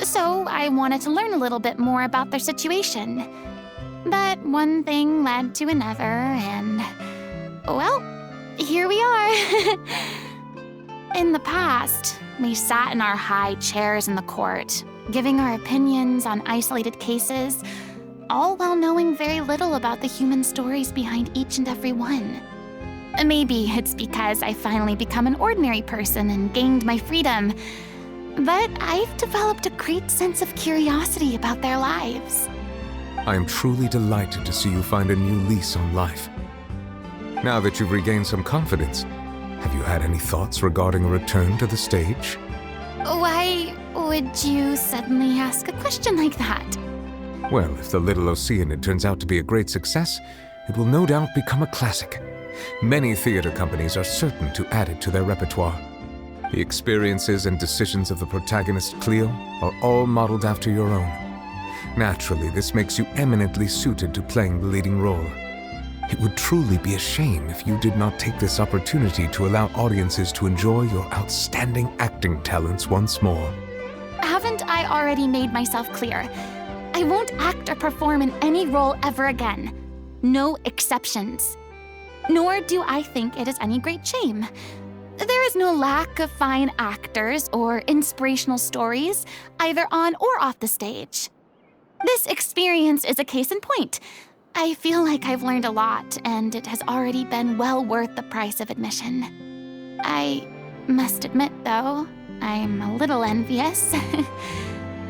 So I wanted to learn a little bit more about their situation. But one thing led to another, and, well, here we are. In the past, we sat in our high chairs in the court, giving our opinions on isolated cases, all while knowing very little about the human stories behind each and every one. Maybe it's because I finally become an ordinary person and gained my freedom, but I've developed a great sense of curiosity about their lives. I am truly delighted to see you find a new lease on life. Now that you've regained some confidence, have you had any thoughts regarding a return to the stage? Why would you suddenly ask a question like that? Well, if the Little Oceanid turns out to be a great success, it will no doubt become a classic. Many theater companies are certain to add it to their repertoire. The experiences and decisions of the protagonist, Cleo, are all modeled after your own. Naturally, this makes you eminently suited to playing the leading role. It would truly be a shame if you did not take this opportunity to allow audiences to enjoy your outstanding acting talents once more. Haven't I already made myself clear? I won't act or perform in any role ever again. No exceptions. Nor do I think it is any great shame. There is no lack of fine actors or inspirational stories, either on or off the stage. This experience is a case in point. I feel like I've learned a lot, and it has already been well worth the price of admission. I must admit, though, I'm a little envious.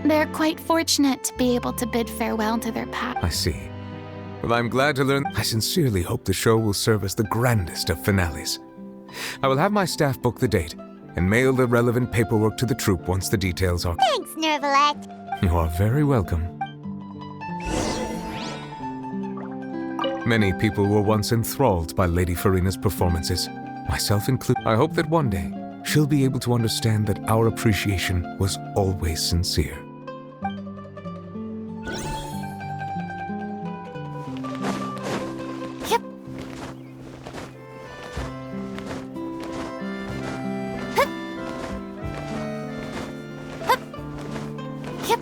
They're quite fortunate to be able to bid farewell to their past. I see. Well, I'm glad to learn. I sincerely hope the show will serve as the grandest of finales. I will have my staff book the date and mail the relevant paperwork to the troupe once the details are... Thanks, Nervalette. You are very welcome. Many people were once enthralled by Lady Farina's performances, myself included. I hope that one day she'll be able to understand that our appreciation was always sincere. Yep. Hup. Hup. Yep.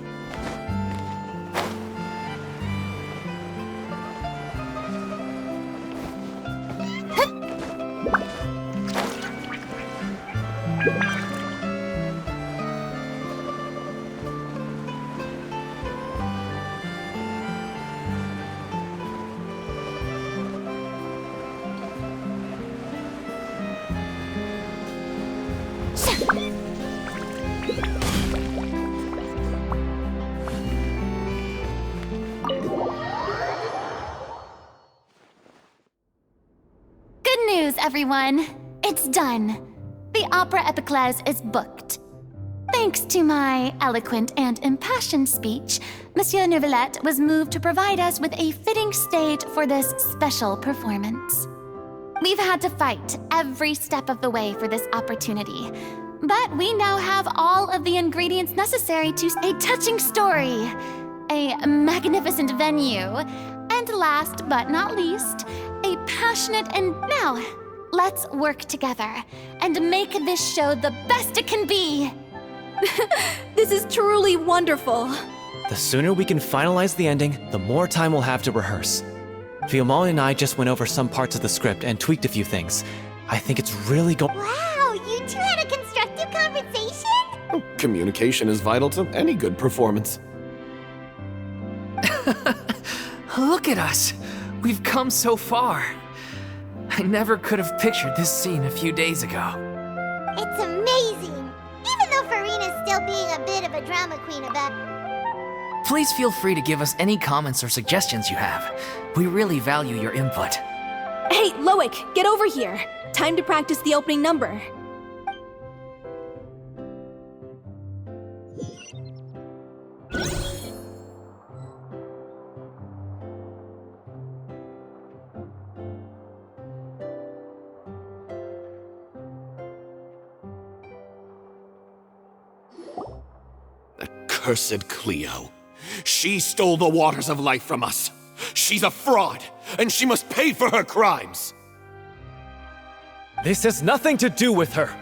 Good news, everyone. It's done. The Opera Epiclese is booked. Thanks to my eloquent and impassioned speech, Monsieur Nervalette was moved to provide us with a fitting stage for this special performance. We've had to fight every step of the way for this opportunity, but we now have all of the ingredients necessary to a touching story, a magnificent venue, and last but not least, a passionate and now, let's work together and make this show the best it can be. This is truly wonderful. The sooner we can finalize the ending, the more time we'll have to rehearse. Fiamma and I just went over some parts of the script and tweaked a few things. I think it's really going. Wow, you two had a constructive conversation? Communication is vital to any good performance. Look at us! We've come so far. I never could have pictured this scene a few days ago. It's amazing! Even though Farina's still being a bit of a drama queen about... Please feel free to give us any comments or suggestions you have. We really value your input. Hey, Loic, get over here. Time to practice the opening number. Accursed Cleo. She stole the waters of life from us. She's a fraud, and she must pay for her crimes. This has nothing to do with her.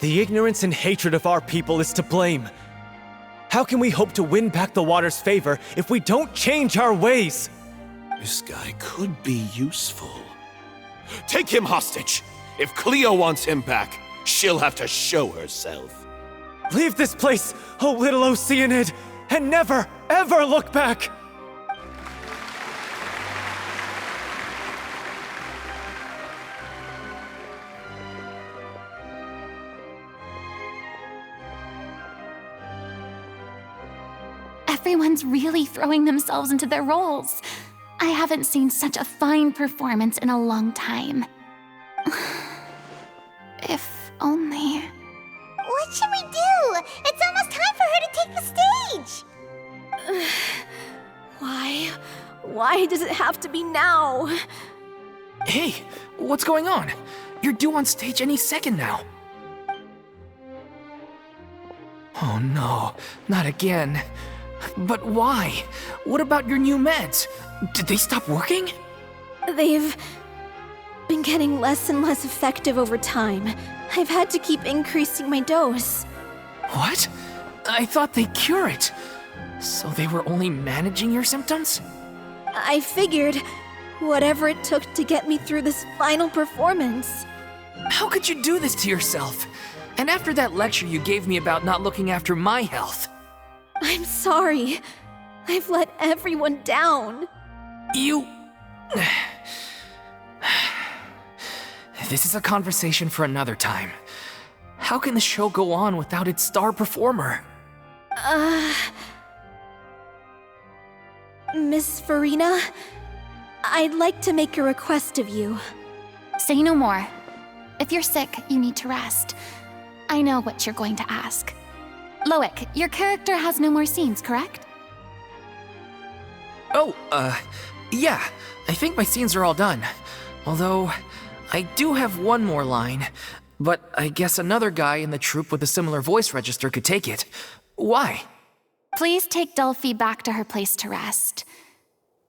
The ignorance and hatred of our people is to blame. How can we hope to win back the water's favor if we don't change our ways? This guy could be useful. Take him hostage! If Cleo wants him back, she'll have to show herself. Leave this place, oh little Oceanid, and never, ever look back! Everyone's really throwing themselves into their roles. I haven't seen such a fine performance in a long time. If only... What should we do? It's almost time for her to take the stage! Why? Why does it have to be now? Hey, what's going on? You're due on stage any second now. Oh no, not again. But why? What about your new meds? Did they stop working? They've been getting less and less effective over time. I've had to keep increasing my dose. What? I thought they cure it. So they were only managing your symptoms? I figured whatever it took to get me through this final performance. How could you do this to yourself? And after that lecture you gave me about not looking after my health. I'm sorry. I've let everyone down. You... This is a conversation for another time. How can the show go on without its star performer? Miss Farina, I'd like to make a request of you. Say no more. If you're sick, you need to rest. I know what you're going to ask. Loic, your character has no more scenes, correct? Oh, yeah. I think my scenes are all done. Although, I do have one more line. But I guess another guy in the troupe with a similar voice register could take it. Why? Please take Delphi back to her place to rest.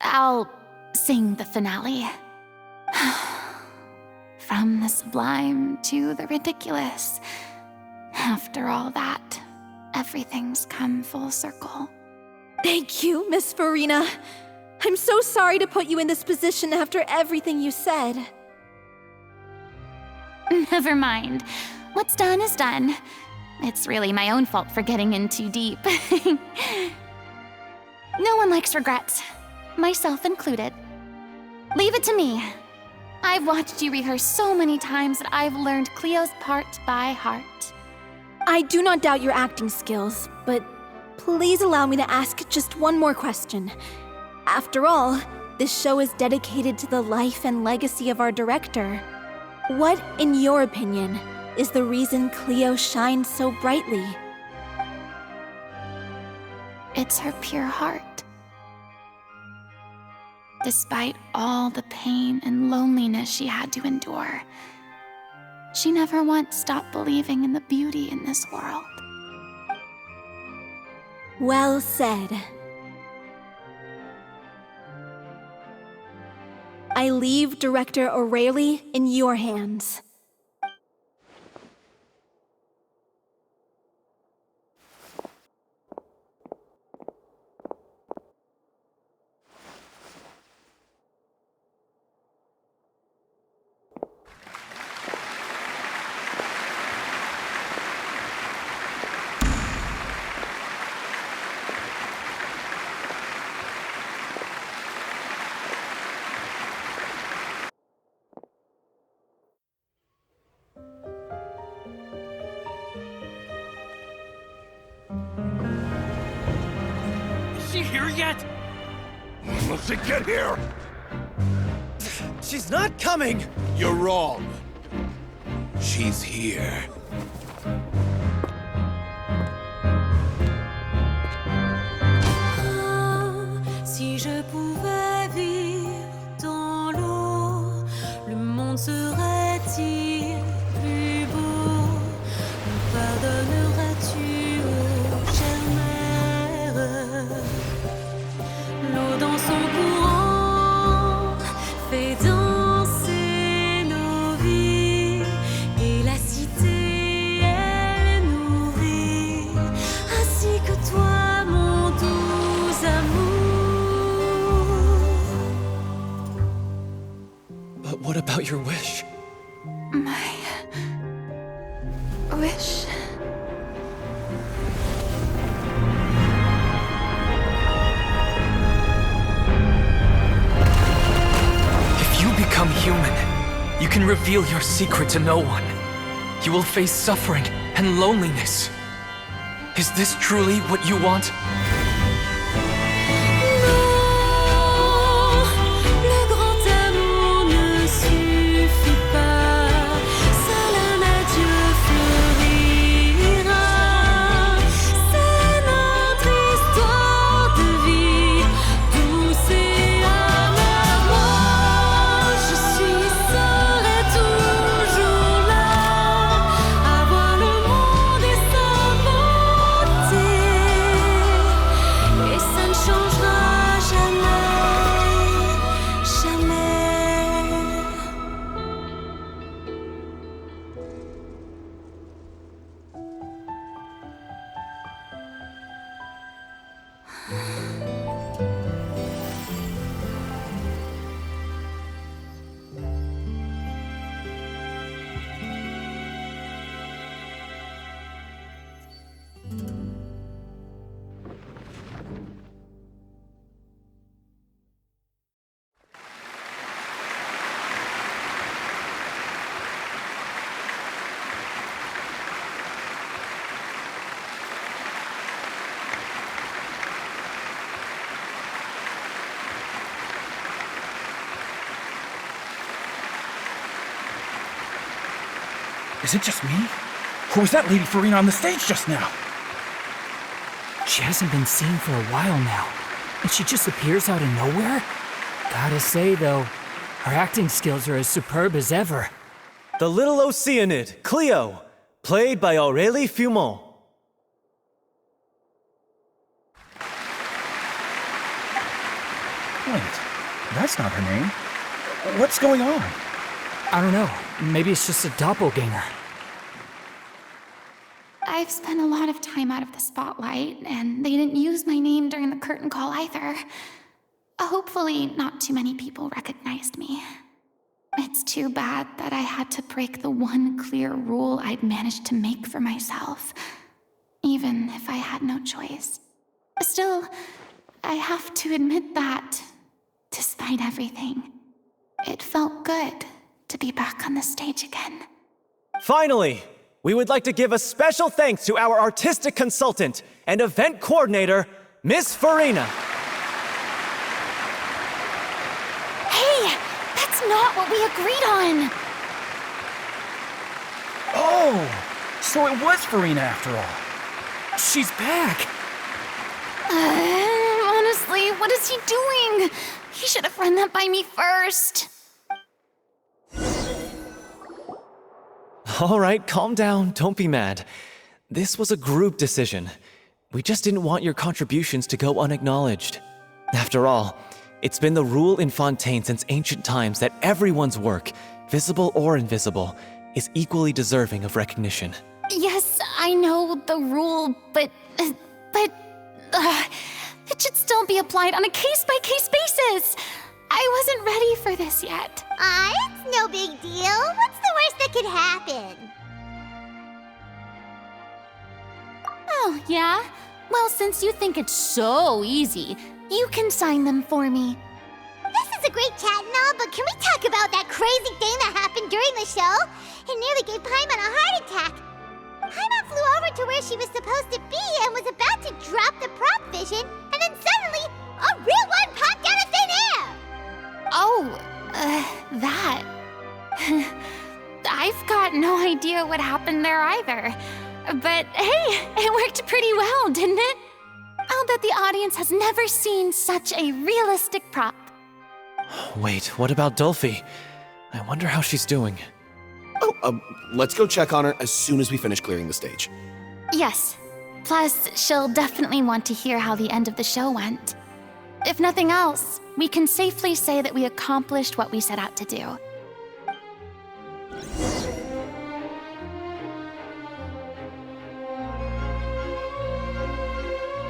I'll sing the finale. From the sublime to the ridiculous. After all that, everything's come full circle. Thank you, Miss Farina. I'm so sorry to put you in this position after everything you said. Never mind. What's done is done. It's really my own fault for getting in too deep. No one likes regrets, myself included. Leave it to me. I've watched you rehearse so many times that I've learned Cleo's part by heart. I do not doubt your acting skills, but please allow me to ask just one more question. After all, this show is dedicated to the life and legacy of our director. What, in your opinion, is the reason Cleo shines so brightly? It's her pure heart. Despite all the pain and loneliness she had to endure, she never once stopped believing in the beauty in this world. Well said. I leave Director O'Reilly in your hands. Is she here yet? Must she get here? She's not coming! You're wrong. She's here. Si je pouvais vivre dans l'eau, le monde serait-il plus beau? Me pardonneras-tu, ô chère mère? L'eau dans son courant fait danser nos vies, et la cité elle est nourrie, ainsi que toi. about your wish? My wish. If you become human, you can reveal your secret to no one. You will face suffering and loneliness. Is this truly what you want? Is it just me? Or was that Lady Farina on the stage just now? She hasn't been seen for a while now, and she just appears out of nowhere? Gotta say, though, her acting skills are as superb as ever. The little Oceanid, Cleo, played by Aurélie Fumont. Wait, that's not her name. What's going on? I don't know. Maybe it's just a doppelganger. I've spent a lot of time out of the spotlight, and they didn't use my name during the curtain call either. Hopefully, not too many people recognized me. It's too bad that I had to break the one clear rule I'd managed to make for myself, even if I had no choice. Still, I have to admit that, despite everything, it felt good to be back on the stage again. Finally, we would like to give a special thanks to our artistic consultant and event coordinator, Miss Farina. Hey, that's not what we agreed on! Oh, so it was Farina after all. She's back. Honestly, what is he doing? He should have run that by me first. All right, calm down, don't be mad. This was a group decision. We just didn't want your contributions to go unacknowledged. After all, it's been the rule in Fontaine since ancient times that everyone's work, visible or invisible, is equally deserving of recognition. Yes, I know the rule, but it should still be applied on a case-by-case basis. I wasn't ready for this yet. It's no big deal. What's the worst that could happen? Oh, yeah? Well, since you think it's so easy, you can sign them for me. This is a great chat and all, but can we talk about that crazy thing that happened during the show? It nearly gave Paimon a heart attack. Paimon flew over to where she was supposed to be and was about to drop the prop vision, and then suddenly, a real one popped out of thin air! Oh, that. I've got no idea what happened there either. But hey, it worked pretty well, didn't it? I'll bet the audience has never seen such a realistic prop. Wait, what about Dolphy? I wonder how she's doing. Oh, let's go check on her as soon as we finish clearing the stage. Yes. Plus, she'll definitely want to hear how the end of the show went. If nothing else, we can safely say that we accomplished what we set out to do.